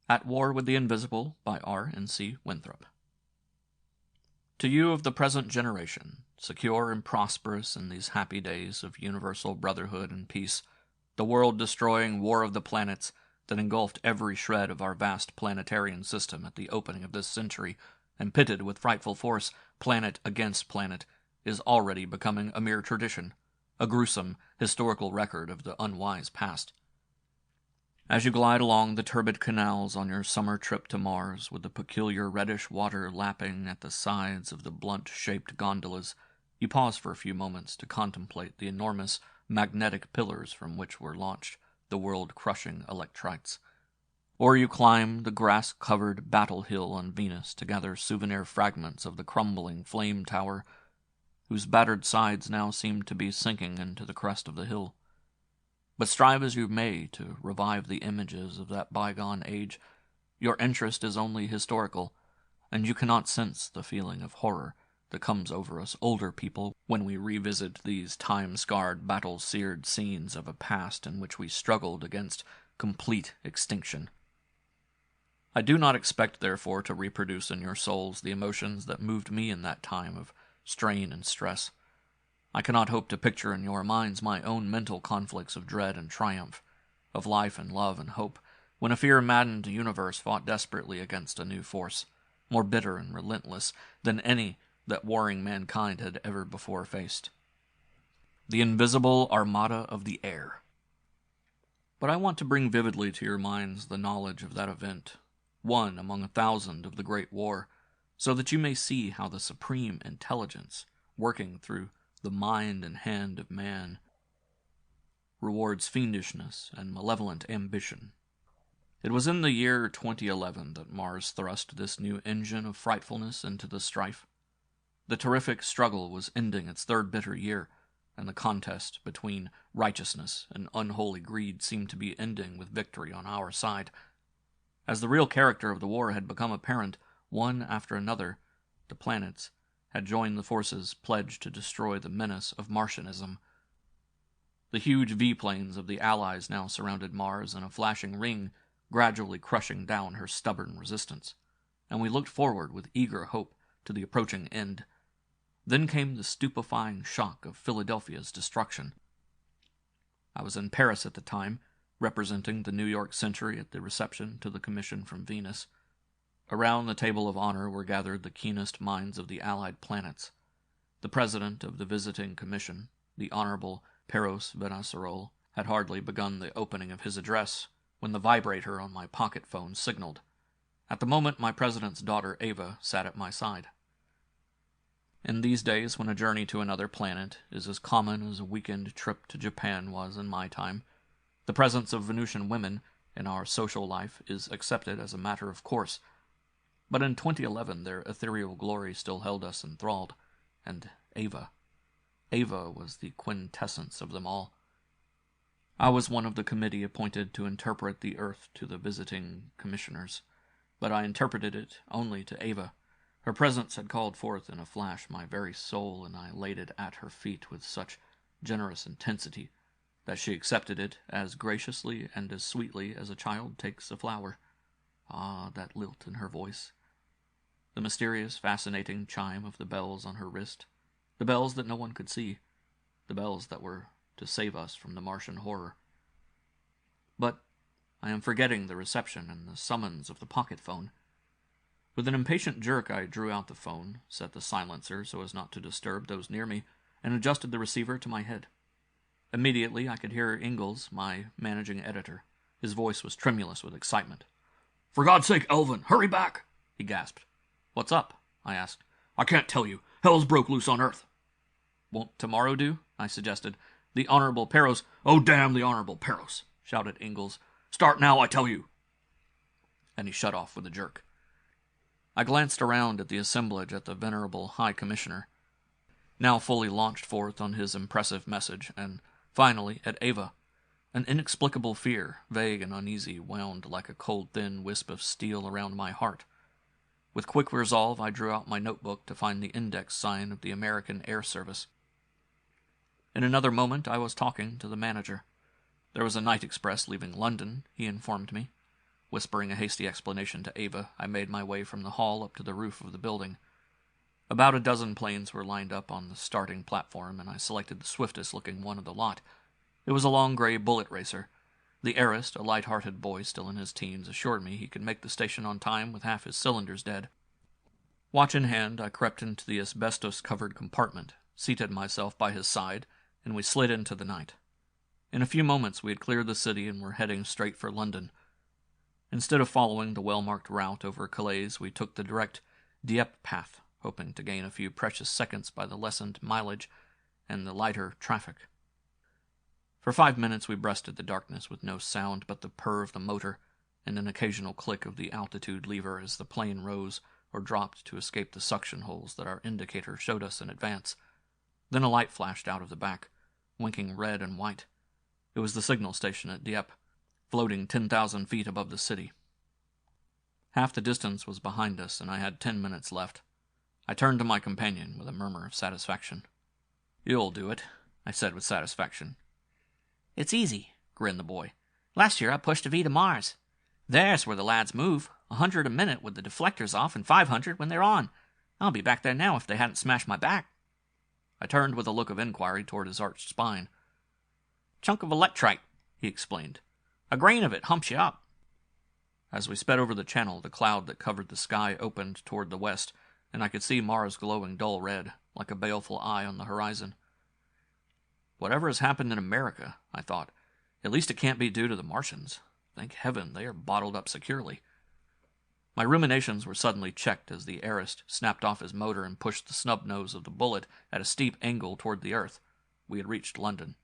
At War with the Invisible by R.N.C. Winthrop. To you of the present generation, secure and prosperous in these happy days of universal brotherhood and peace, the world-destroying war of the planets that engulfed every shred of our vast planetarian system at the opening of this century, and pitted with frightful force planet against planet, is already becoming a mere tradition, a gruesome historical record of the unwise past. As you glide along the turbid canals on your summer trip to Mars, with the peculiar reddish water lapping at the sides of the blunt-shaped gondolas, you pause for a few moments to contemplate the enormous magnetic pillars from which were launched the world-crushing electrites. Or you climb the grass-covered battle hill on Venus to gather souvenir fragments of the crumbling flame tower, whose battered sides now seem to be sinking into the crest of the hill. But strive as you may to revive the images of that bygone age, your interest is only historical, and you cannot sense the feeling of horror that comes over us older people when we revisit these time-scarred, battle-seared scenes of a past in which we struggled against complete extinction. I do not expect, therefore, to reproduce in your souls the emotions that moved me in that time of strain and stress. I cannot hope to picture in your minds my own mental conflicts of dread and triumph, of life and love and hope, when a fear-maddened universe fought desperately against a new force, more bitter and relentless than any that warring mankind had ever before faced. The invisible armada of the air. But I want to bring vividly to your minds the knowledge of that event, one among 1,000 of the Great War, so that you may see how the supreme intelligence, working through the mind and hand of man, rewards fiendishness and malevolent ambition. It was in the year 2011 that Mars thrust this new engine of frightfulness into the strife. The terrific struggle was ending its third bitter year, and the contest between righteousness and unholy greed seemed to be ending with victory on our side. As the real character of the war had become apparent, one after another, the planets had joined the forces pledged to destroy the menace of Martianism. The huge V-planes of the Allies now surrounded Mars in a flashing ring, gradually crushing down her stubborn resistance, and we looked forward with eager hope to the approaching end. Then came the stupefying shock of Philadelphia's destruction. I was in Paris at the time, representing the New York Century at the reception to the commission from Venus. Around the table of honor were gathered the keenest minds of the Allied planets. The president of the visiting commission, the Honorable Peros Venasarol, had hardly begun the opening of his address when the vibrator on my pocket phone signaled. At the moment, my president's daughter, Ava, sat at my side. In these days, when a journey to another planet is as common as a weekend trip to Japan was in my time, the presence of Venusian women in our social life is accepted as a matter of course. But in 2011 their ethereal glory still held us enthralled, and Ava was the quintessence of them all. I was one of the committee appointed to interpret the Earth to the visiting commissioners, but I interpreted it only to Ava. Her presence had called forth in a flash my very soul, and I laid it at her feet with such generous intensity that she accepted it as graciously and as sweetly as a child takes a flower. Ah, that lilt in her voice. The mysterious, fascinating chime of the bells on her wrist. The bells that no one could see. The bells that were to save us from the Martian horror. But I am forgetting the reception and the summons of the pocket phone. With an impatient jerk I drew out the phone, set the silencer so as not to disturb those near me, and adjusted the receiver to my head. Immediately I could hear Ingalls, my managing editor. His voice was tremulous with excitement. "For God's sake, Elvin, hurry back!" he gasped. "What's up?" I asked. "I can't tell you. Hell's broke loose on Earth." "Won't tomorrow do?" I suggested. "The Honorable Peros—" "Oh, damn the Honorable Peros!" shouted Ingalls. "Start now, I tell you!" And he shut off with a jerk. I glanced around at the assemblage at the venerable High Commissioner, now fully launched forth on his impressive message, and finally at Ava. An inexplicable fear, vague and uneasy, wound like a cold thin wisp of steel around my heart. With quick resolve, I drew out my notebook to find the index sign of the American Air Service. In another moment, I was talking to the manager. There was a night express leaving London, he informed me. Whispering a hasty explanation to Ava, I made my way from the hall up to the roof of the building. About a dozen planes were lined up on the starting platform, and I selected the swiftest-looking one of the lot. It was a long gray bullet racer. The heirist, a light-hearted boy still in his teens, assured me he could make the station on time with half his cylinders dead. Watch in hand, I crept into the asbestos-covered compartment, seated myself by his side, and we slid into the night. In a few moments we had cleared the city and were heading straight for London. Instead of following the well-marked route over Calais, we took the direct Dieppe path, hoping to gain a few precious seconds by the lessened mileage and the lighter traffic. For 5 minutes we breasted the darkness with no sound but the purr of the motor and an occasional click of the altitude lever as the plane rose or dropped to escape the suction holes that our indicator showed us in advance. Then a light flashed out of the back, winking red and white. It was the signal station at Dieppe, floating 10,000 feet above the city. Half the distance was behind us, and I had 10 minutes left. I turned to my companion with a murmur of satisfaction. "You'll do it," I said with satisfaction. "It's easy," grinned the boy. "Last year I pushed a V to Mars. There's where the lads move, 100 a minute with the deflectors off and 500 when they're on. I'll be back there now if they hadn't smashed my back." I turned with a look of inquiry toward his arched spine. "Chunk of electrite," he explained. "A grain of it humps you up." As we sped over the channel, the cloud that covered the sky opened toward the west, and I could see Mars glowing dull red, like a baleful eye on the horizon. Whatever has happened in America, I thought, at least it can't be due to the Martians. Thank heaven they are bottled up securely. My ruminations were suddenly checked as the heirist snapped off his motor and pushed the snub nose of the bullet at a steep angle toward the earth. We had reached London.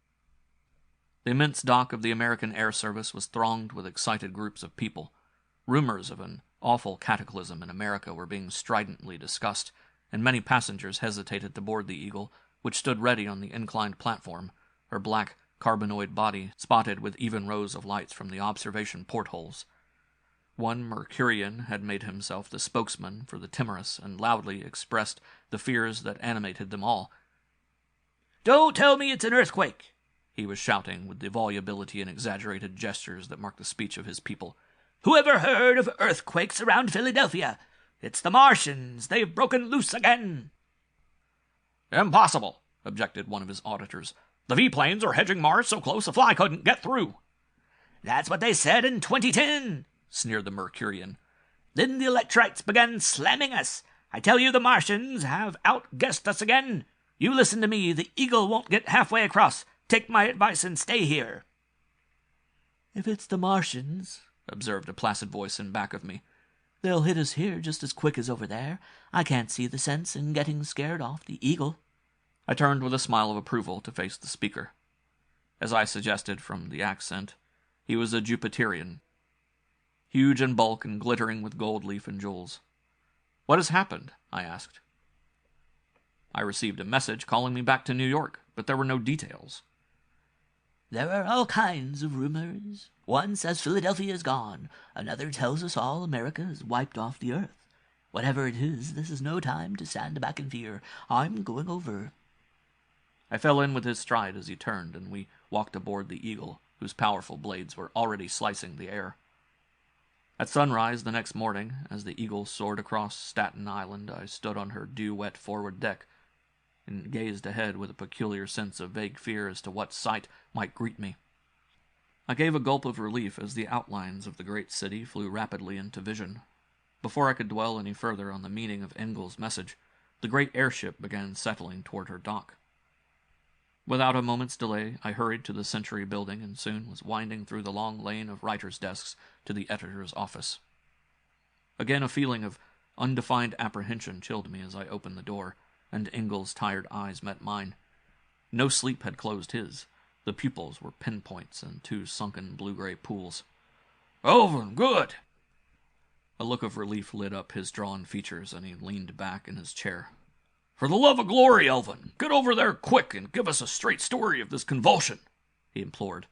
The immense dock of the American Air Service was thronged with excited groups of people. Rumors of an awful cataclysm in America were being stridently discussed, and many passengers hesitated to board the Eagle, which stood ready on the inclined platform, her black, carbanoid body spotted with even rows of lights from the observation portholes. One Mercurian had made himself the spokesman for the timorous and loudly expressed the fears that animated them all. "Don't tell me it's an earthquake," he was shouting with the volubility and exaggerated gestures that marked the speech of his people. "Whoever heard of earthquakes around Philadelphia? It's the Martians. They've broken loose again." "Impossible," objected one of his auditors. "The V-planes are hedging Mars so close a fly couldn't get through." "That's what they said in 2010, sneered the Mercurian. "Then the electrites began slamming us. I tell you the Martians have outguessed us again. You listen to me, the Eagle won't get halfway across. Take my advice and stay here." "If it's the Martians," observed a placid voice in back of me, "they'll hit us here just as quick as over there. I can't see the sense in getting scared off the Eagle." I turned with a smile of approval to face the speaker. As I suggested from the accent, he was a Jupiterian, huge in bulk and glittering with gold leaf and jewels. "What has happened?" I asked. I received a message calling me back to New York, but there were no details. "There are all kinds of rumors. One says Philadelphia is gone. Another tells us all America is wiped off the earth. Whatever it is, this is no time to stand back in fear. I'm going over." I fell in with his stride as he turned, and we walked aboard the Eagle, whose powerful blades were already slicing the air. At sunrise the next morning, as the Eagle soared across Staten Island, I stood on her dew-wet forward deck and gazed ahead with a peculiar sense of vague fear as to what sight might greet me. I gave a gulp of relief as the outlines of the great city flew rapidly into vision. Before I could dwell any further on the meaning of Engel's message, the great airship began settling toward her dock. Without a moment's delay, I hurried to the Century building and soon was winding through the long lane of writers' desks to the editor's office. Again a feeling of undefined apprehension chilled me as I opened the door, and Engel's tired eyes met mine. No sleep had closed his. The pupils were pinpoints and two sunken blue-gray pools. "Elvin, good!" A look of relief lit up his drawn features, and he leaned back in his chair. "For the love of glory, Elvin, get over there quick and give us a straight story of this convulsion," he implored.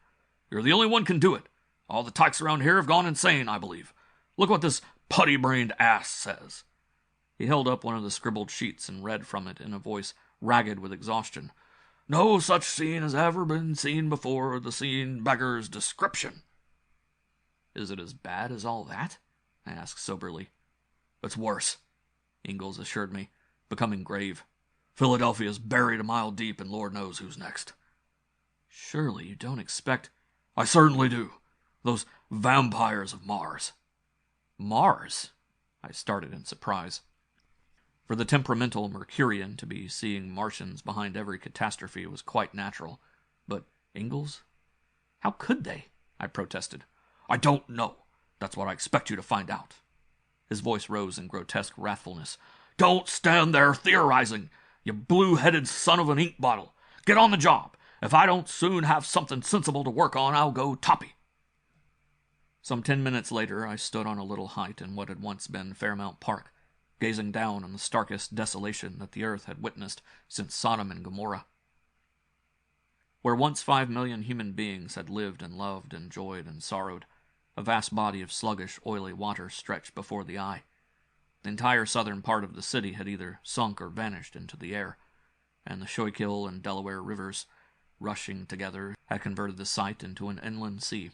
"You're the only one can do it. All the tykes around here have gone insane, I believe. Look what this putty-brained ass says." He held up one of the scribbled sheets and read from it in a voice ragged with exhaustion. "No such scene has ever been seen before. The scene beggars description." Is it as bad as all that? I asked soberly. It's worse, Ingalls assured me, becoming grave. Philadelphia's buried a mile deep, and Lord knows who's next. Surely you don't expect... I certainly do. Those vampires of Mars. Mars? I started in surprise. For the temperamental Mercurian to be seeing Martians behind every catastrophe was quite natural. But Ingalls? How could they? I protested. I don't know. That's what I expect you to find out. His voice rose in grotesque wrathfulness. Don't stand there theorizing, you blue-headed son of an ink bottle. Get on the job. If I don't soon have something sensible to work on, I'll go toppy. Some 10 minutes later, I stood on a little height in what had once been Fairmount Park, gazing down on the starkest desolation that the earth had witnessed since Sodom and Gomorrah. Where once 5 million human beings had lived and loved, enjoyed and sorrowed, a vast body of sluggish, oily water stretched before the eye. The entire southern part of the city had either sunk or vanished into the air, and the Schuylkill and Delaware rivers, rushing together, had converted the site into an inland sea.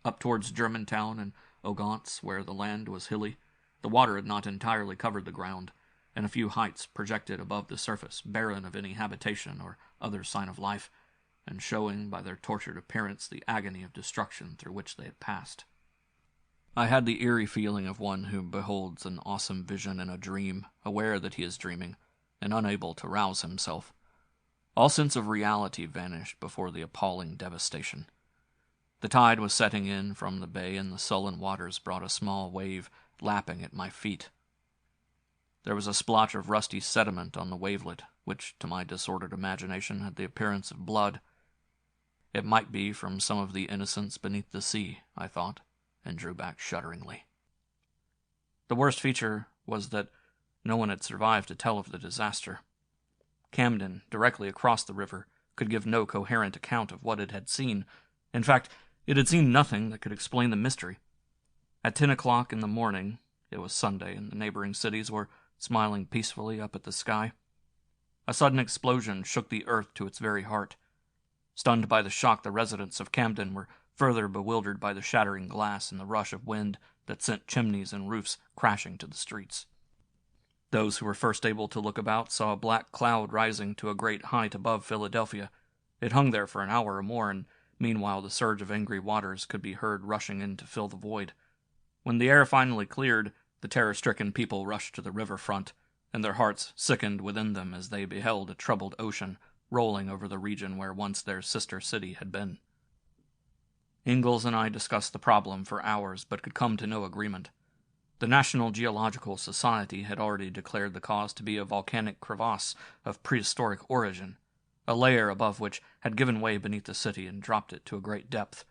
Up towards Germantown and Ogontz, where the land was hilly, the water had not entirely covered the ground, and a few heights projected above the surface, barren of any habitation or other sign of life, and showing by their tortured appearance the agony of destruction through which they had passed. I had the eerie feeling of one who beholds an awesome vision in a dream, aware that he is dreaming, and unable to rouse himself. All sense of reality vanished before the appalling devastation. The tide was setting in from the bay, and the sullen waters brought a small wave lapping at my feet. There was a splotch of rusty sediment on the wavelet, which, to my disordered imagination, had the appearance of blood. It might be from some of the innocents beneath the sea, I thought, and drew back shudderingly. The worst feature was that no one had survived to tell of the disaster. Camden, directly across the river, could give no coherent account of what it had seen. In fact, it had seen nothing that could explain the mystery. At 10 o'clock in the morning, it was Sunday, and the neighboring cities were smiling peacefully up at the sky. A sudden explosion shook the earth to its very heart. Stunned by the shock, the residents of Camden were further bewildered by the shattering glass and the rush of wind that sent chimneys and roofs crashing to the streets. Those who were first able to look about saw a black cloud rising to a great height above Philadelphia. It hung there for an hour or more, and meanwhile the surge of angry waters could be heard rushing in to fill the void. When the air finally cleared, the terror-stricken people rushed to the riverfront, and their hearts sickened within them as they beheld a troubled ocean rolling over the region where once their sister city had been. Ingalls and I discussed the problem for hours, but could come to no agreement. The National Geological Society had already declared the cause to be a volcanic crevasse of prehistoric origin, a layer above which had given way beneath the city and dropped it to a great depth.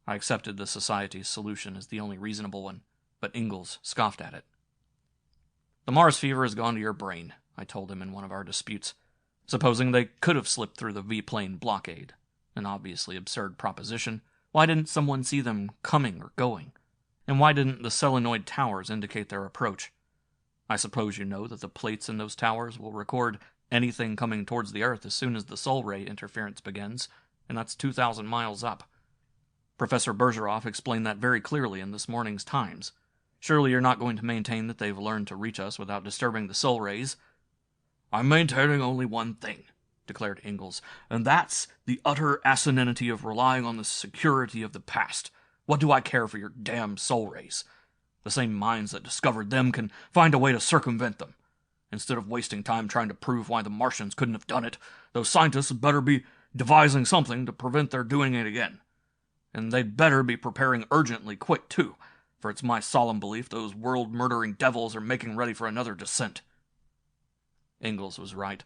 I accepted the Society's solution as the only reasonable one, but Ingalls scoffed at it. The Mars fever has gone to your brain, I told him in one of our disputes. Supposing they could have slipped through the V-plane blockade, an obviously absurd proposition, why didn't someone see them coming or going? And why didn't the solenoid towers indicate their approach? I suppose you know that the plates in those towers will record anything coming towards the Earth as soon as the Sol ray interference begins, and that's 2,000 miles up. Professor Bergeroff explained that very clearly in this morning's Times. Surely you're not going to maintain that they've learned to reach us without disturbing the Sol rays? I'm maintaining only one thing, declared Ingalls, and that's the utter asininity of relying on the security of the past. What do I care for your damn Sol rays? The same minds that discovered them can find a way to circumvent them. Instead of wasting time trying to prove why the Martians couldn't have done it, those scientists had better be devising something to prevent their doing it again. And they'd better be preparing urgently quick, too, for it's my solemn belief those world-murdering devils are making ready for another descent. Ingalls was right.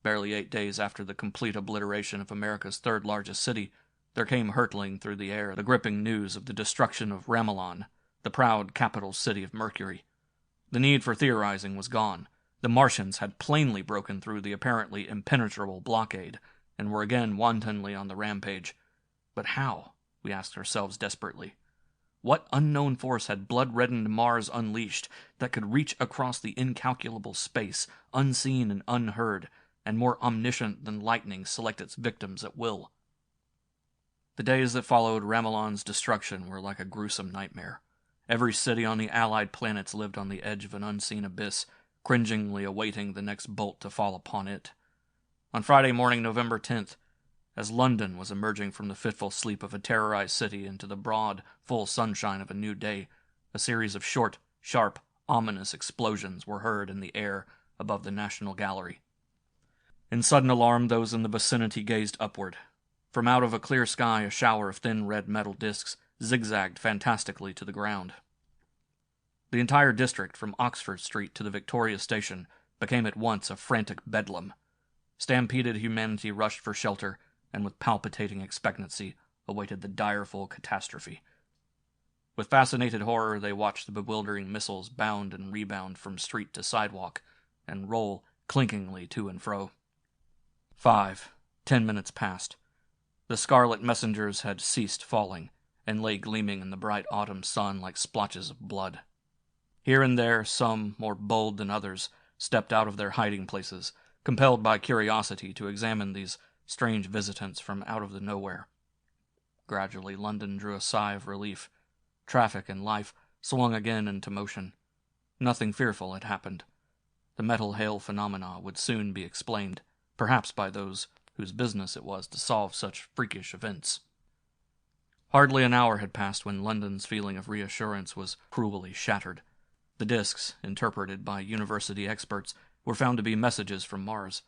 Barely 8 days after the complete obliteration of America's third-largest city, there came hurtling through the air the gripping news of the destruction of Ramelon, the proud capital city of Mercury. The need for theorizing was gone. The Martians had plainly broken through the apparently impenetrable blockade, and were again wantonly on the rampage. But how? We asked ourselves desperately. What unknown force had blood-reddened Mars unleashed that could reach across the incalculable space, unseen and unheard, and more omniscient than lightning select its victims at will? The days that followed Ramelon's destruction were like a gruesome nightmare. Every city on the Allied planets lived on the edge of an unseen abyss, cringingly awaiting the next bolt to fall upon it. On Friday morning, November 10th, as London was emerging from the fitful sleep of a terrorized city into the broad, full sunshine of a new day, a series of short, sharp, ominous explosions were heard in the air above the National Gallery. In sudden alarm, those in the vicinity gazed upward. From out of a clear sky, a shower of thin red metal discs zigzagged fantastically to the ground. The entire district, from Oxford Street to the Victoria Station, became at once a frantic bedlam. Stampeded humanity rushed for shelter, and with palpitating expectancy awaited the direful catastrophe. With fascinated horror, they watched the bewildering missiles bound and rebound from street to sidewalk, and roll clinkingly to and fro. 10 minutes passed. The scarlet messengers had ceased falling, and lay gleaming in the bright autumn sun like splotches of blood. Here and there, some, more bold than others, stepped out of their hiding places, compelled by curiosity to examine these strange visitants from out of the nowhere. Gradually, London drew a sigh of relief. Traffic and life swung again into motion. Nothing fearful had happened. The metal hail phenomena would soon be explained, perhaps by those whose business it was to solve such freakish events. Hardly an hour had passed when London's feeling of reassurance was cruelly shattered. The discs, interpreted by university experts, were found to be messages from Mars.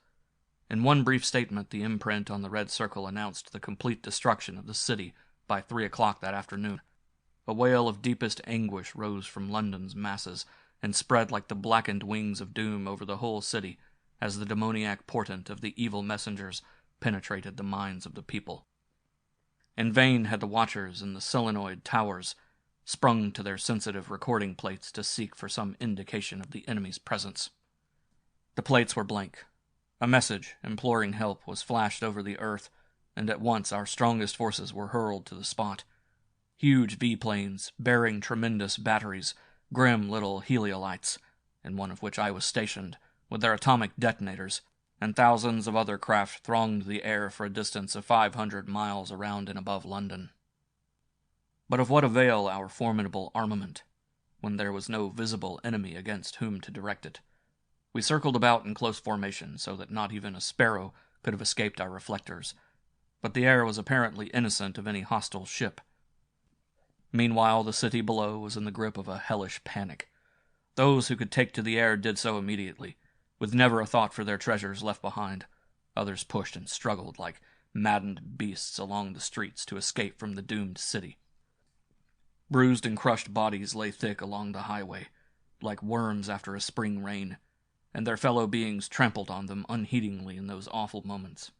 In one brief statement, the imprint on the red circle announced the complete destruction of the city by 3 o'clock that afternoon. A wail of deepest anguish rose from London's masses and spread like the blackened wings of doom over the whole city as the demoniac portent of the evil messengers penetrated the minds of the people. In vain had the watchers in the solenoid towers sprung to their sensitive recording plates to seek for some indication of the enemy's presence. The plates were blank. A message imploring help was flashed over the earth, and at once our strongest forces were hurled to the spot. Huge V-planes, bearing tremendous batteries, grim little heliolites, in one of which I was stationed, with their atomic detonators, and thousands of other craft thronged the air for a distance of 500 miles around and above London. But of what avail our formidable armament, when there was no visible enemy against whom to direct it? We circled about in close formation, so that not even a sparrow could have escaped our reflectors, but the air was apparently innocent of any hostile ship. Meanwhile, the city below was in the grip of a hellish panic. Those who could take to the air did so immediately, with never a thought for their treasures left behind. Others pushed and struggled like maddened beasts along the streets to escape from the doomed city. Bruised and crushed bodies lay thick along the highway, like worms after a spring rain, and their fellow beings trampled on them unheedingly in those awful moments.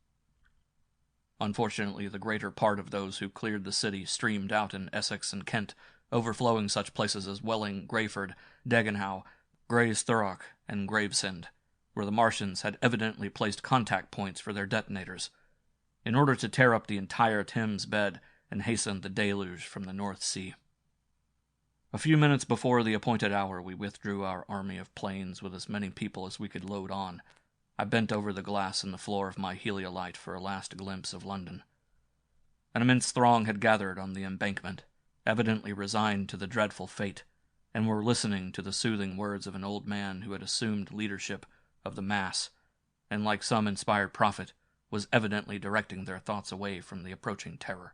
Unfortunately, the greater part of those who cleared the city streamed out in Essex and Kent, overflowing such places as Welling, Greyford, Dagenham, Gray's Thurrock, and Gravesend, where the Martians had evidently placed contact points for their detonators, in order to tear up the entire Thames bed and hasten the deluge from the North Sea. A few minutes before the appointed hour, we withdrew our army of planes with as many people as we could load on. I bent over the glass in the floor of my heliolite for a last glimpse of London. An immense throng had gathered on the embankment, evidently resigned to the dreadful fate, and were listening to the soothing words of an old man who had assumed leadership of the mass, and like some inspired prophet, was evidently directing their thoughts away from the approaching terror.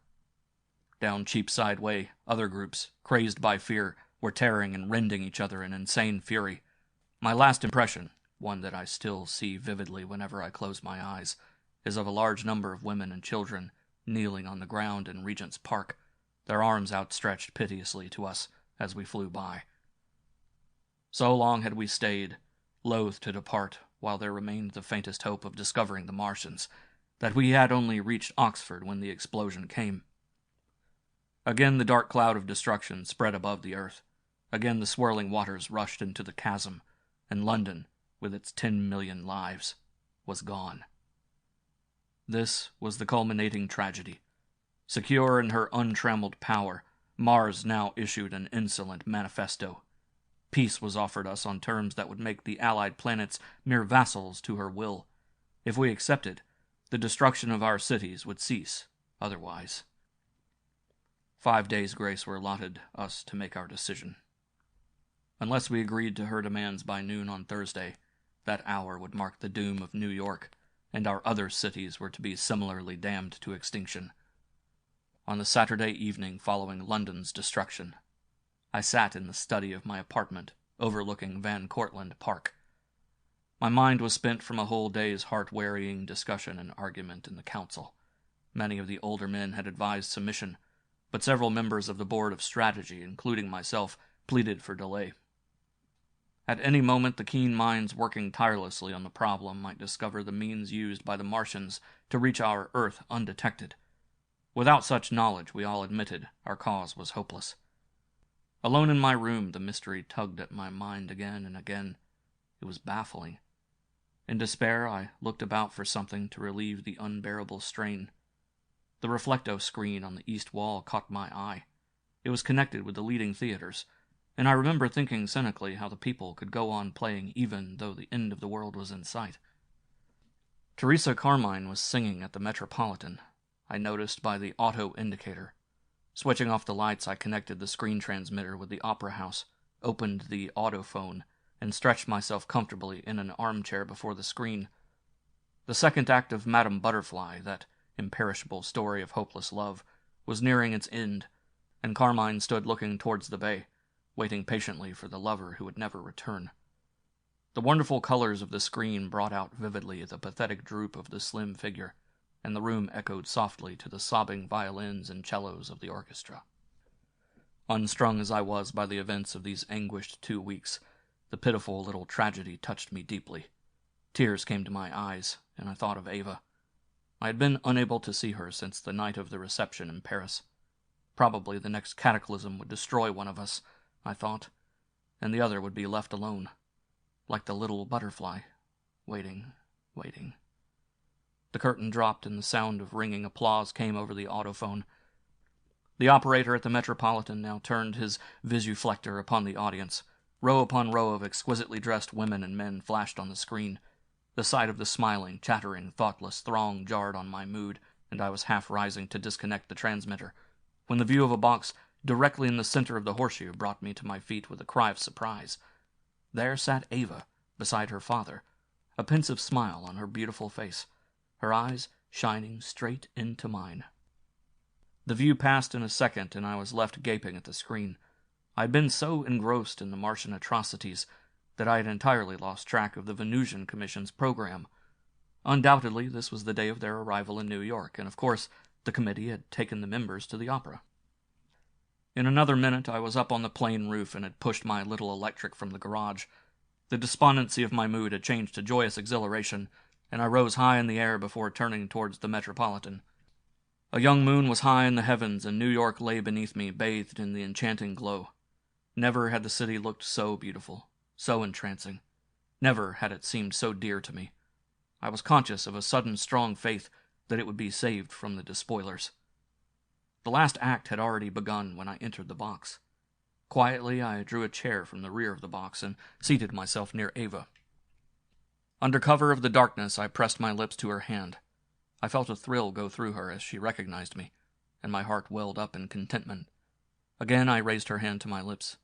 Down Cheapside Way, other groups, crazed by fear, were tearing and rending each other in insane fury. My last impression, one that I still see vividly whenever I close my eyes, is of a large number of women and children kneeling on the ground in Regent's Park, their arms outstretched piteously to us as we flew by. So long had we stayed, loath to depart while there remained the faintest hope of discovering the Martians, that we had only reached Oxford when the explosion came. Again the dark cloud of destruction spread above the earth. Again the swirling waters rushed into the chasm, and London, with its 10 million lives, was gone. This was the culminating tragedy. Secure in her untrammeled power, Mars now issued an insolent manifesto. Peace was offered us on terms that would make the Allied planets mere vassals to her will. If we accepted, the destruction of our cities would cease otherwise. 5 days' grace were allotted us to make our decision. Unless we agreed to her demands by noon on Thursday, that hour would mark the doom of New York, and our other cities were to be similarly damned to extinction. On the Saturday evening following London's destruction, I sat in the study of my apartment overlooking Van Cortlandt Park. My mind was spent from a whole day's heart-wearying discussion and argument in the council. Many of the older men had advised submission, but several members of the Board of Strategy, including myself, pleaded for delay. At any moment, the keen minds working tirelessly on the problem might discover the means used by the Martians to reach our Earth undetected. Without such knowledge, we all admitted our cause was hopeless. Alone in my room, the mystery tugged at my mind again and again. It was baffling. In despair, I looked about for something to relieve the unbearable strain. The reflecto screen on the east wall caught my eye. It was connected with the leading theaters, and I remember thinking cynically how the people could go on playing even though the end of the world was in sight. Teresa Carmine was singing at the Metropolitan, I noticed by the auto indicator. Switching off the lights, I connected the screen transmitter with the opera house, opened the autophone, and stretched myself comfortably in an armchair before the screen. The second act of Madame Butterfly, that imperishable story of hopeless love, was nearing its end, and Carmine stood looking towards the bay, waiting patiently for the lover who would never return. The wonderful colors of the screen brought out vividly the pathetic droop of the slim figure, and the room echoed softly to the sobbing violins and cellos of the orchestra. Unstrung as I was by the events of these anguished 2 weeks, the pitiful little tragedy touched me deeply. Tears came to my eyes, and I thought of Ava. I had been unable to see her since the night of the reception in Paris. Probably the next cataclysm would destroy one of us, I thought, and the other would be left alone, like the little butterfly, waiting. The curtain dropped and the sound of ringing applause came over the autophone. The operator at the Metropolitan now turned his visuflector upon the audience. Row upon row of exquisitely dressed women and men flashed on the screen. The sight of the smiling, chattering, thoughtless throng jarred on my mood, and I was half rising to disconnect the transmitter, when the view of a box directly in the center of the horseshoe brought me to my feet with a cry of surprise. There sat Ava, beside her father, a pensive smile on her beautiful face, her eyes shining straight into mine. The view passed in a second, and I was left gaping at the screen. I had been so engrossed in the Martian atrocities that I had entirely lost track of the Venusian Commission's program. Undoubtedly, this was the day of their arrival in New York, and of course, the committee had taken the members to the opera. In another minute, I was up on the plane roof and had pushed my little electric from the garage. The despondency of my mood had changed to joyous exhilaration, and I rose high in the air before turning towards the Metropolitan. A young moon was high in the heavens, and New York lay beneath me, bathed in the enchanting glow. Never had the city looked so beautiful, so entrancing. Never had it seemed so dear to me. I was conscious of a sudden strong faith that it would be saved from the despoilers. The last act had already begun when I entered the box. Quietly, I drew a chair from the rear of the box and seated myself near Ava. Under cover of the darkness, I pressed my lips to her hand. I felt a thrill go through her as she recognized me, and my heart welled up in contentment. Again I raised her hand to my lips.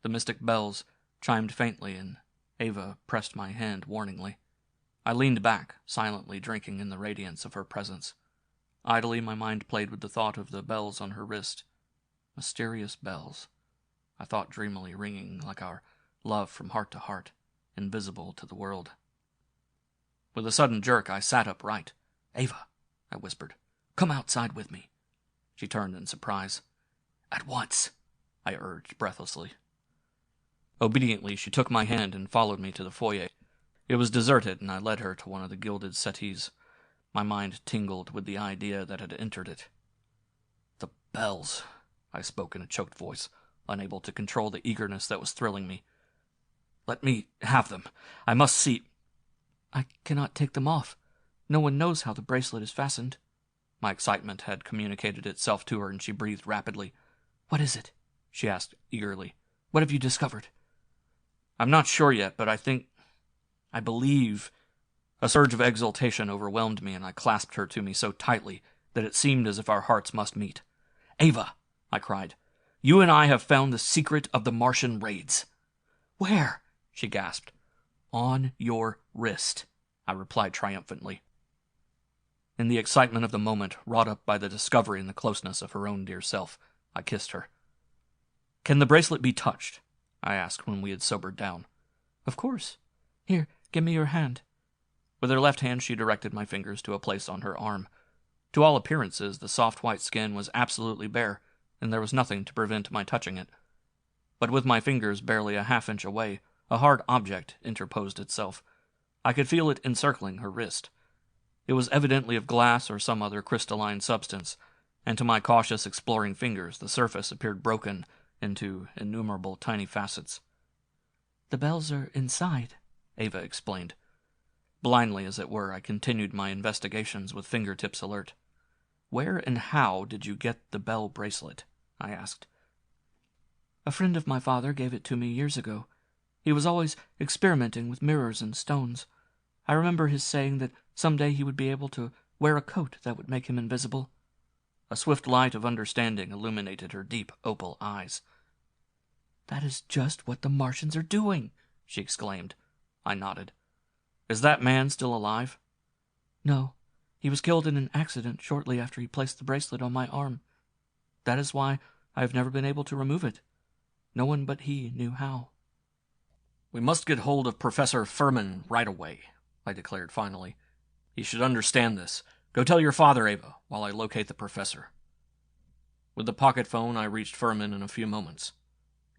The mystic bells chimed faintly, and Ava pressed my hand warningly. I leaned back, silently drinking in the radiance of her presence. Idly, my mind played with the thought of the bells on her wrist. Mysterious bells, I thought dreamily, ringing like our love from heart to heart, invisible to the world. With a sudden jerk, I sat upright. "Ava," I whispered, "come outside with me." She turned in surprise. "At once," I urged breathlessly. Obediently, she took my hand and followed me to the foyer. It was deserted, and I led her to one of the gilded settees. My mind tingled with the idea that had entered it. "The bells," I spoke in a choked voice, unable to control the eagerness that was thrilling me. "Let me have them. I must see—" "I cannot take them off. No one knows how the bracelet is fastened." My excitement had communicated itself to her, and she breathed rapidly. "What is it?" she asked eagerly. "What have you discovered?" "I'm not sure yet, but I believe—" A surge of exultation overwhelmed me, and I clasped her to me so tightly that it seemed as if our hearts must meet. "Ava," I cried. "You and I have found the secret of the Martian raids." "Where?" she gasped. "On your wrist," I replied triumphantly. In the excitement of the moment, wrought up by the discovery and the closeness of her own dear self, I kissed her. "Can the bracelet be touched?" I asked when we had sobered down. "Of course. Here, give me your hand." With her left hand she directed my fingers to a place on her arm. To all appearances, the soft white skin was absolutely bare, and there was nothing to prevent my touching it. But with my fingers barely a half-inch away, a hard object interposed itself. I could feel it encircling her wrist. It was evidently of glass or some other crystalline substance, and to my cautious exploring fingers the surface appeared broken into innumerable tiny facets. "The bells are inside," Ava explained. Blindly, as it were, I continued my investigations with fingertips alert. "Where and how did you get the bell bracelet?" I asked. "A friend of my father gave it to me years ago. He was always experimenting with mirrors and stones. I remember his saying that someday he would be able to wear a coat that would make him invisible." A swift light of understanding illuminated her deep opal eyes. "That is just what the Martians are doing," she exclaimed. I nodded. "Is that man still alive?" "No. He was killed in an accident shortly after he placed the bracelet on my arm. That is why I have never been able to remove it. No one but he knew how." "We must get hold of Professor Furman right away," I declared finally. "He should understand this. Go tell your father, Ava, while I locate the professor." With the pocket phone, I reached Furman in a few moments.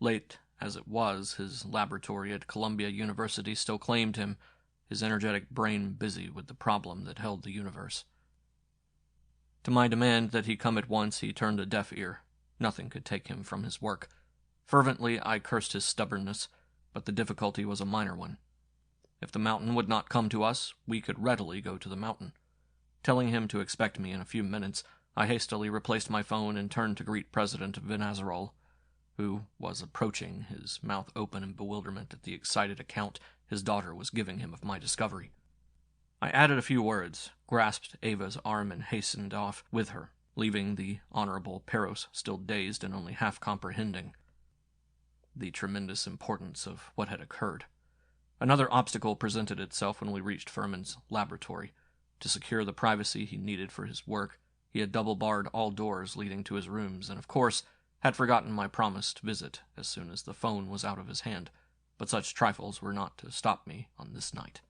Late as it was, his laboratory at Columbia University still claimed him, his energetic brain busy with the problem that held the universe. To my demand that he come at once, he turned a deaf ear. Nothing could take him from his work. Fervently, I cursed his stubbornness, but the difficulty was a minor one. If the mountain would not come to us, we could readily go to the mountain. Telling him to expect me in a few minutes, I hastily replaced my phone and turned to greet President Vinazarol, who was approaching, his mouth open in bewilderment at the excited account his daughter was giving him of my discovery. I added a few words, grasped Ava's arm, and hastened off with her, leaving the Honorable Peros still dazed and only half comprehending the tremendous importance of what had occurred. Another obstacle presented itself when we reached Furman's laboratory. To secure the privacy he needed for his work, he had double-barred all doors leading to his rooms, and of course had forgotten my promised visit as soon as the phone was out of his hand, but such trifles were not to stop me on this night.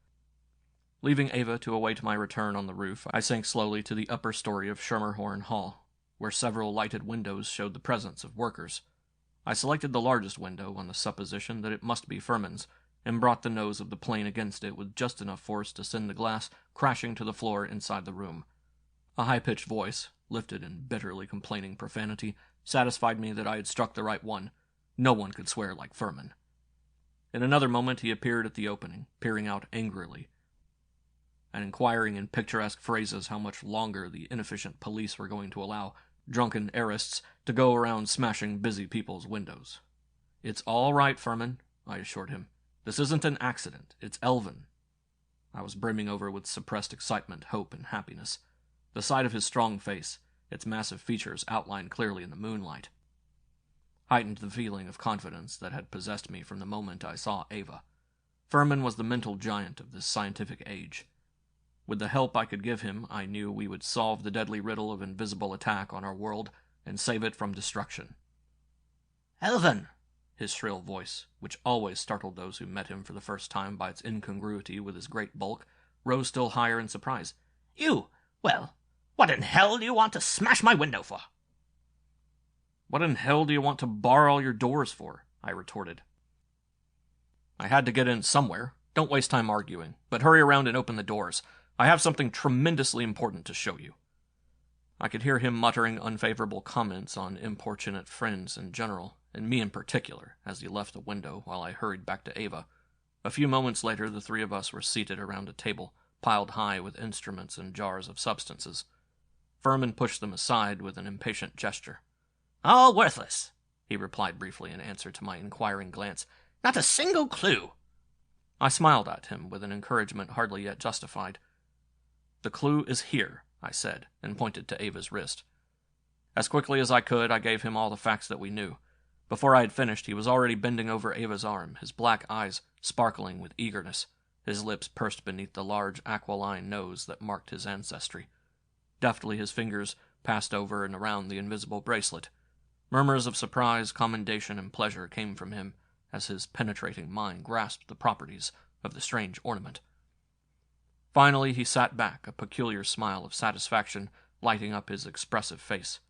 Leaving Ava to await my return on the roof, I sank slowly to the upper story of Schermerhorn Hall, where several lighted windows showed the presence of workers. I selected the largest window on the supposition that it must be Furman's, and brought the nose of the plane against it with just enough force to send the glass crashing to the floor inside the room. A high-pitched voice, lifted in bitterly complaining profanity, satisfied me that I had struck the right one. No one could swear like Furman. In another moment he appeared at the opening, peering out angrily, and inquiring in picturesque phrases how much longer the inefficient police were going to allow drunken heirists to go around smashing busy people's windows. "It's all right, Furman," I assured him. "This isn't an accident. It's Elvin." I was brimming over with suppressed excitement, hope, and happiness. The sight of his strong face, its massive features outlined clearly in the moonlight, heightened the feeling of confidence that had possessed me from the moment I saw Ava. Furman was the mental giant of this scientific age. With the help I could give him, I knew we would solve the deadly riddle of invisible attack on our world and save it from destruction. "Elvin!" His shrill voice, which always startled those who met him for the first time by its incongruity with his great bulk, rose still higher in surprise. Well, what in hell do you want to smash my window for?" "What in hell do you want to bar all your doors for?" I retorted. "I had to get in somewhere. Don't waste time arguing, but hurry around and open the doors. I have something tremendously important to show you." I could hear him muttering unfavorable comments on importunate friends in general, and me in particular, as he left the window while I hurried back to Ava. A few moments later, the three of us were seated around a table, piled high with instruments and jars of substances. Furman pushed them aside with an impatient gesture. "All worthless," he replied briefly in answer to my inquiring glance. "Not a single clue." I smiled at him with an encouragement hardly yet justified. "The clue is here," I said, and pointed to Ava's wrist. As quickly as I could, I gave him all the facts that we knew. Before I had finished, he was already bending over Ava's arm, his black eyes sparkling with eagerness, his lips pursed beneath the large aquiline nose that marked his ancestry. Deftly his fingers passed over and around the invisible bracelet. Murmurs of surprise, commendation, and pleasure came from him as his penetrating mind grasped the properties of the strange ornament. Finally he sat back, a peculiar smile of satisfaction lighting up his expressive face.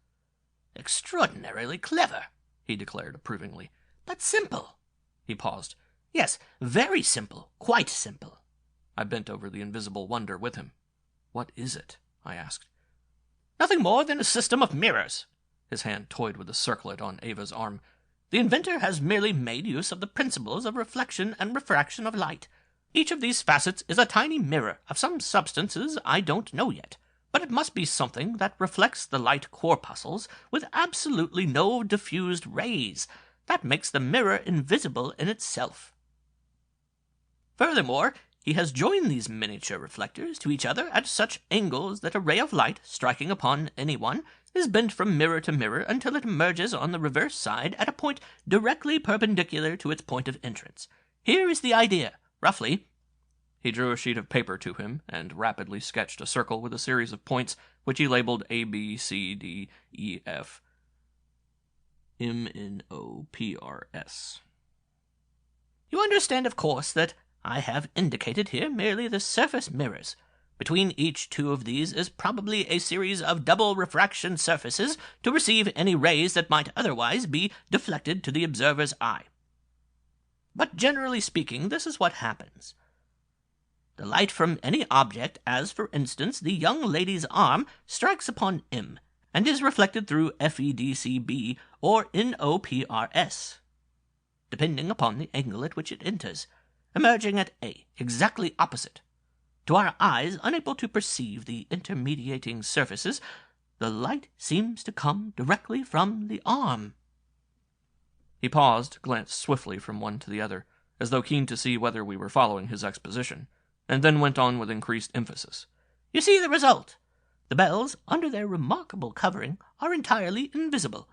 "Extraordinarily clever," he declared approvingly. "But simple." He paused. "Yes, very simple. Quite simple." I bent over the invisible wonder with him. "What is it?" I asked. "Nothing more than a system of mirrors." His hand toyed with the circlet on Ava's arm. "The inventor has merely made use of the principles of reflection and refraction of light. Each of these facets is a tiny mirror of some substances I don't know yet, but it must be something that reflects the light corpuscles with absolutely no diffused rays. That makes the mirror invisible in itself. Furthermore, he has joined these miniature reflectors to each other at such angles that a ray of light striking upon any one is bent from mirror to mirror until it emerges on the reverse side at a point directly perpendicular to its point of entrance. Here is the idea, roughly." He drew a sheet of paper to him and rapidly sketched a circle with a series of points which he labeled A, B, C, D, E, F, M, N, O, P, R, S. "You understand, of course, that I have indicated here merely the surface mirrors. Between each two of these is probably a series of double refraction surfaces to receive any rays that might otherwise be deflected to the observer's eye. But generally speaking, this is what happens. The light from any object, as for instance the young lady's arm, strikes upon M, and is reflected through FEDCB or NOPRS, depending upon the angle at which it enters, emerging at A, exactly opposite. To our eyes, unable to perceive the intermediating surfaces, the light seems to come directly from the arm." He paused, glanced swiftly from one to the other, as though keen to see whether we were following his exposition, and then went on with increased emphasis. "You see the result. The bells, under their remarkable covering, are entirely invisible.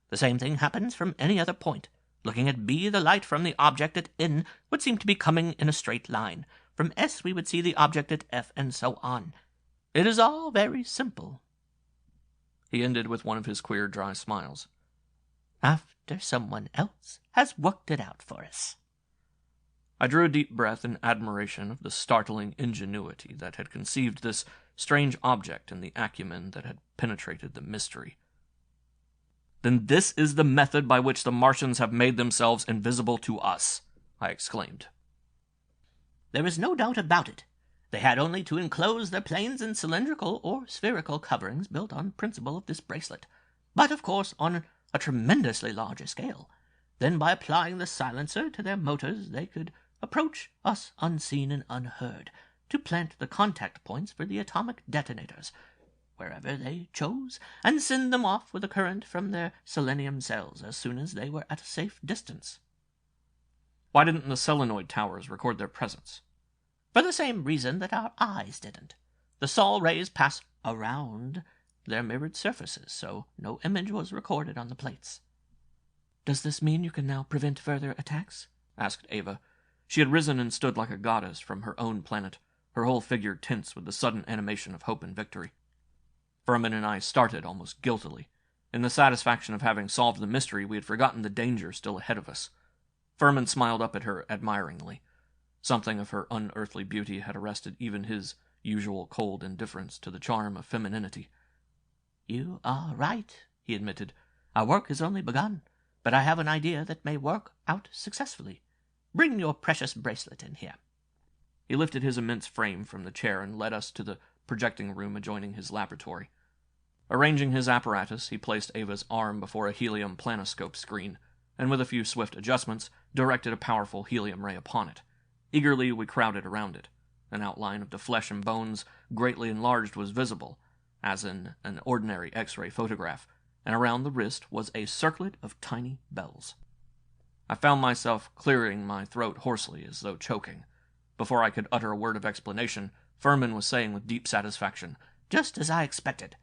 The same thing happens from any other point. Looking at B, the light from the object at N would seem to be coming in a straight line. From S we would see the object at F, and so on. It is all very simple." He ended with one of his queer, dry smiles. "After someone else has worked it out for us." I drew a deep breath in admiration of the startling ingenuity that had conceived this strange object and the acumen that had penetrated the mystery. "Then this is the method by which the Martians have made themselves invisible to us," I exclaimed. "There is no doubt about it. They had only to enclose their planes in cylindrical or spherical coverings built on principle of this bracelet, but of course on a tremendously larger scale. Then by applying the silencer to their motors they could approach us unseen and unheard, to plant the contact points for the atomic detonators, wherever they chose, and send them off with a current from their selenium cells as soon as they were at a safe distance." "Why didn't the solenoid towers record their presence?" "For the same reason that our eyes didn't. The sol rays pass around their mirrored surfaces, so no image was recorded on the plates." "Does this mean you can now prevent further attacks?" asked Ava. She had risen and stood like a goddess from her own planet, her whole figure tense with the sudden animation of hope and victory. Furman and I started almost guiltily. In the satisfaction of having solved the mystery, we had forgotten the danger still ahead of us. Furman smiled up at her admiringly. Something of her unearthly beauty had arrested even his usual cold indifference to the charm of femininity. "You are right," he admitted. "Our work has only begun, but I have an idea that may work out successfully. Bring your precious bracelet in here." He lifted his immense frame from the chair and led us to the projecting room adjoining his laboratory. Arranging his apparatus, he placed Ava's arm before a helium planoscope screen, and with a few swift adjustments, directed a powerful helium ray upon it. Eagerly we crowded around it. An outline of the flesh and bones, greatly enlarged, was visible, as in an ordinary X-ray photograph, and around the wrist was a circlet of tiny bells. I found myself clearing my throat hoarsely, as though choking. Before I could utter a word of explanation, Furman was saying with deep satisfaction, "Just as I expected.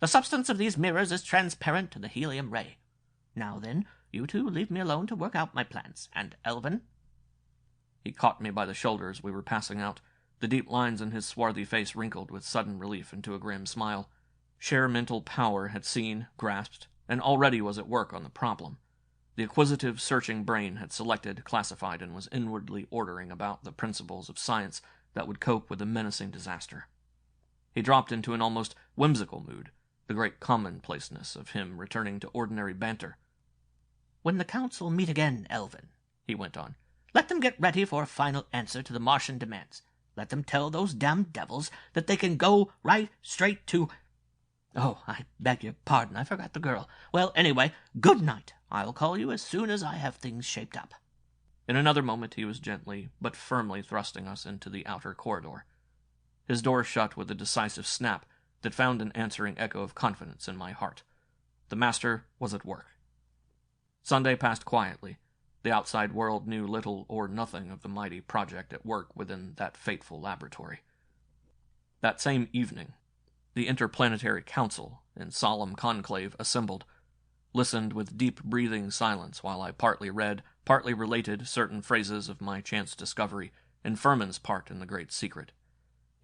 The substance of these mirrors is transparent to the helium ray. Now then, you two leave me alone to work out my plans. And Elvin?" He caught me by the shoulder as we were passing out. The deep lines in his swarthy face wrinkled with sudden relief into a grim smile. Sheer mental power had seen, grasped, and already was at work on the problem. The acquisitive, searching brain had selected, classified, and was inwardly ordering about the principles of science that would cope with the menacing disaster. He dropped into an almost whimsical mood, the great commonplaceness of him returning to ordinary banter. "When the council meet again, Elvin," he went on, "let them get ready for a final answer to the Martian demands. Let them tell those damned devils that they can go right straight to... Oh, I beg your pardon, I forgot the girl. Well, anyway, good night. I'll call you as soon as I have things shaped up." In another moment he was gently but firmly thrusting us into the outer corridor. His door shut with a decisive snap that found an answering echo of confidence in my heart. The master was at work. Sunday passed quietly. The outside world knew little or nothing of the mighty project at work within that fateful laboratory. That same evening, the Interplanetary Council, in solemn conclave, assembled, listened with deep-breathing silence while I partly read, partly related certain phrases of my chance discovery and Furman's part in the great secret.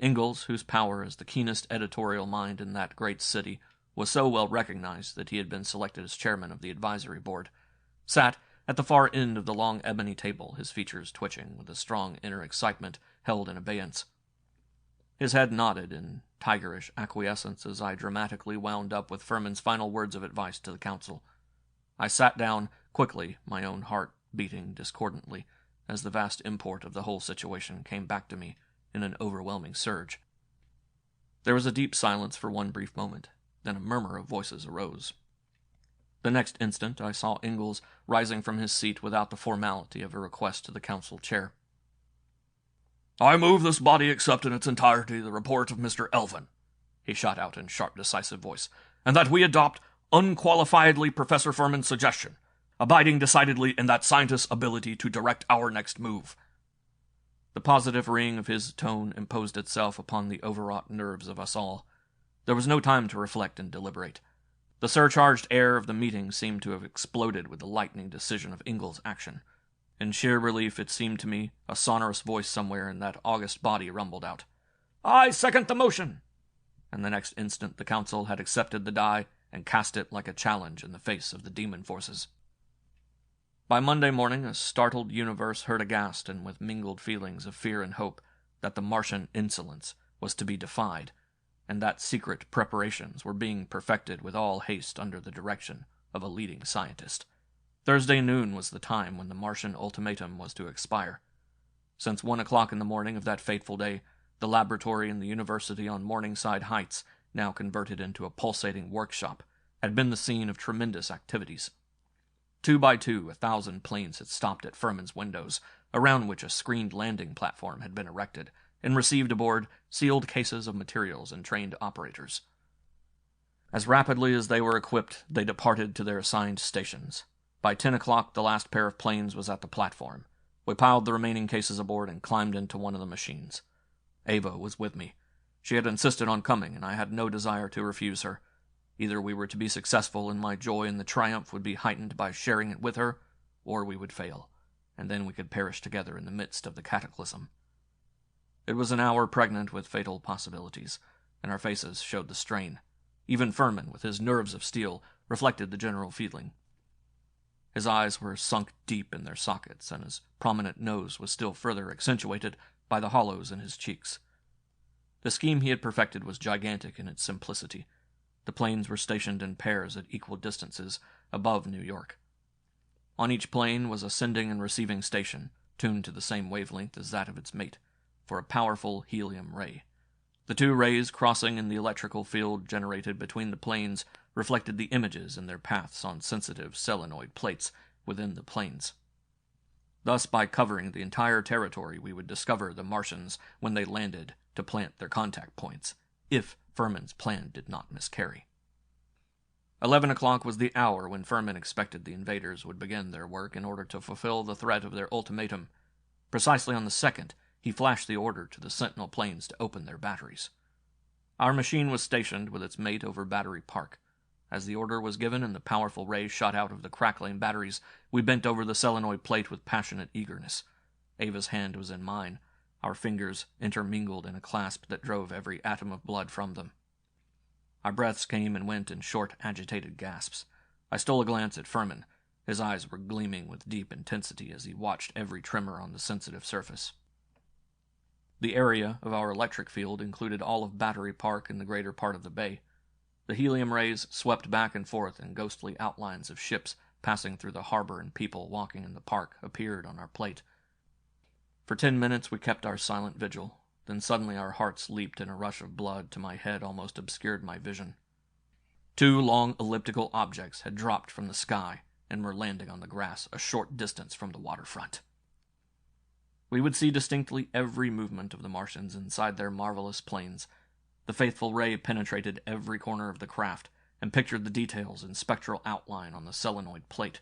Ingalls, whose power as the keenest editorial mind in that great city was so well recognized that he had been selected as chairman of the advisory board, sat at the far end of the long ebony table, his features twitching with a strong inner excitement held in abeyance. His head nodded in tigerish acquiescence as I dramatically wound up with Furman's final words of advice to the council. I sat down quickly, my own heart beating discordantly, as the vast import of the whole situation came back to me in an overwhelming surge. There was a deep silence for one brief moment, then a murmur of voices arose. The next instant I saw Ingalls rising from his seat without the formality of a request to the council chair. "I move this body accept in its entirety the report of Mr. Elvin," he shot out in sharp, decisive voice, "and that we adopt unqualifiedly Professor Furman's suggestion, abiding decidedly in that scientist's ability to direct our next move." The positive ring of his tone imposed itself upon the overwrought nerves of us all. There was no time to reflect and deliberate. The surcharged air of the meeting seemed to have exploded with the lightning decision of Ingalls' action. In sheer relief, it seemed to me, a sonorous voice somewhere in that august body rumbled out, "I second the motion!" And the next instant the council had accepted the die and cast it like a challenge in the face of the demon forces. By Monday morning, a startled universe heard aghast and with mingled feelings of fear and hope that the Martian insolence was to be defied, and that secret preparations were being perfected with all haste under the direction of a leading scientist. Thursday noon was the time when the Martian ultimatum was to expire. Since 1 o'clock in the morning of that fateful day, the laboratory in the university on Morningside Heights, now converted into a pulsating workshop, had been the scene of tremendous activities. 2 by 2, 1,000 planes had stopped at Furman's windows, around which a screened landing platform had been erected, and received aboard sealed cases of materials and trained operators. As rapidly as they were equipped, they departed to their assigned stations. By 10 o'clock, the last pair of planes was at the platform. We piled the remaining cases aboard and climbed into one of the machines. Ava was with me. She had insisted on coming, and I had no desire to refuse her. Either we were to be successful, and my joy in the triumph would be heightened by sharing it with her, or we would fail, and then we could perish together in the midst of the cataclysm. It was an hour pregnant with fatal possibilities, and our faces showed the strain. Even Furman, with his nerves of steel, reflected the general feeling. His eyes were sunk deep in their sockets, and his prominent nose was still further accentuated by the hollows in his cheeks. The scheme he had perfected was gigantic in its simplicity. The planes were stationed in pairs at equal distances above New York. On each plane was a sending and receiving station, tuned to the same wavelength as that of its mate, for a powerful helium ray. The two rays crossing in the electrical field generated between the planes reflected the images in their paths on sensitive solenoid plates within the planes. Thus, by covering the entire territory, we would discover the Martians when they landed to plant their contact points, if Furman's plan did not miscarry. 11 o'clock was the hour when Furman expected the invaders would begin their work in order to fulfill the threat of their ultimatum. Precisely on the second, he flashed the order to the Sentinel planes to open their batteries. Our machine was stationed with its mate over Battery Park. As the order was given and the powerful ray shot out of the crackling batteries, we bent over the solenoid plate with passionate eagerness. Ava's hand was in mine, our fingers intermingled in a clasp that drove every atom of blood from them. Our breaths came and went in short, agitated gasps. I stole a glance at Furman. His eyes were gleaming with deep intensity as he watched every tremor on the sensitive surface. The area of our electric field included all of Battery Park and the greater part of the bay. The helium rays swept back and forth, and ghostly outlines of ships passing through the harbor and people walking in the park appeared on our plate. For 10 minutes we kept our silent vigil. Then suddenly our hearts leaped in a rush of blood till my head almost obscured my vision. 2 long elliptical objects had dropped from the sky and were landing on the grass a short distance from the waterfront. We would see distinctly every movement of the Martians inside their marvelous planes. The faithful ray penetrated every corner of the craft and pictured the details in spectral outline on the solenoid plate.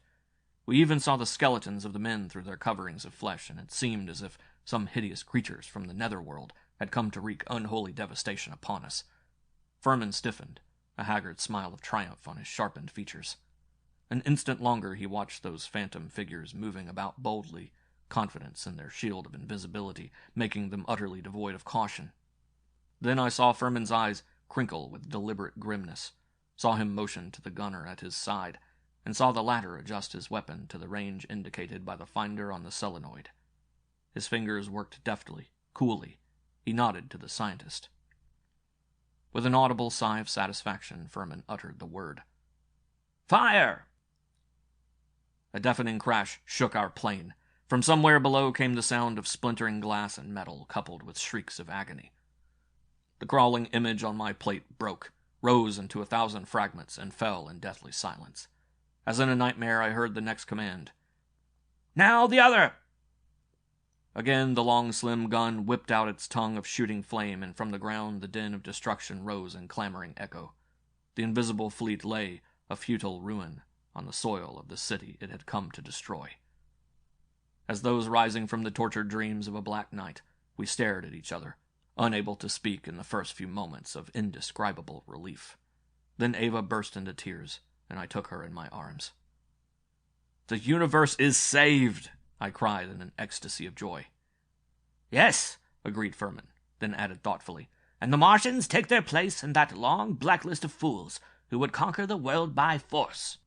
We even saw the skeletons of the men through their coverings of flesh, and it seemed as if some hideous creatures from the netherworld had come to wreak unholy devastation upon us. Furman stiffened, a haggard smile of triumph on his sharpened features. An instant longer he watched those phantom figures moving about boldly, confidence in their shield of invisibility, making them utterly devoid of caution. Then I saw Furman's eyes crinkle with deliberate grimness, saw him motion to the gunner at his side, and saw the latter adjust his weapon to the range indicated by the finder on the solenoid. His fingers worked deftly, coolly. He nodded to the scientist. With an audible sigh of satisfaction, Furman uttered the word. "Fire!" A deafening crash shook our plane. From somewhere below came the sound of splintering glass and metal, coupled with shrieks of agony. The crawling image on my plate broke, rose into 1,000 fragments, and fell in deathly silence. As in a nightmare, I heard the next command. "Now the other!" Again the long, slim gun whipped out its tongue of shooting flame, and from the ground the din of destruction rose in clamoring echo. The invisible fleet lay, a futile ruin, on the soil of the city it had come to destroy. As those rising from the tortured dreams of a black night, we stared at each other, unable to speak in the first few moments of indescribable relief. Then Ava burst into tears, and I took her in my arms. "The universe is saved!" I cried in an ecstasy of joy. "Yes," agreed Furman, then added thoughtfully, "and the Martians take their place in that long blacklist of fools who would conquer the world by force."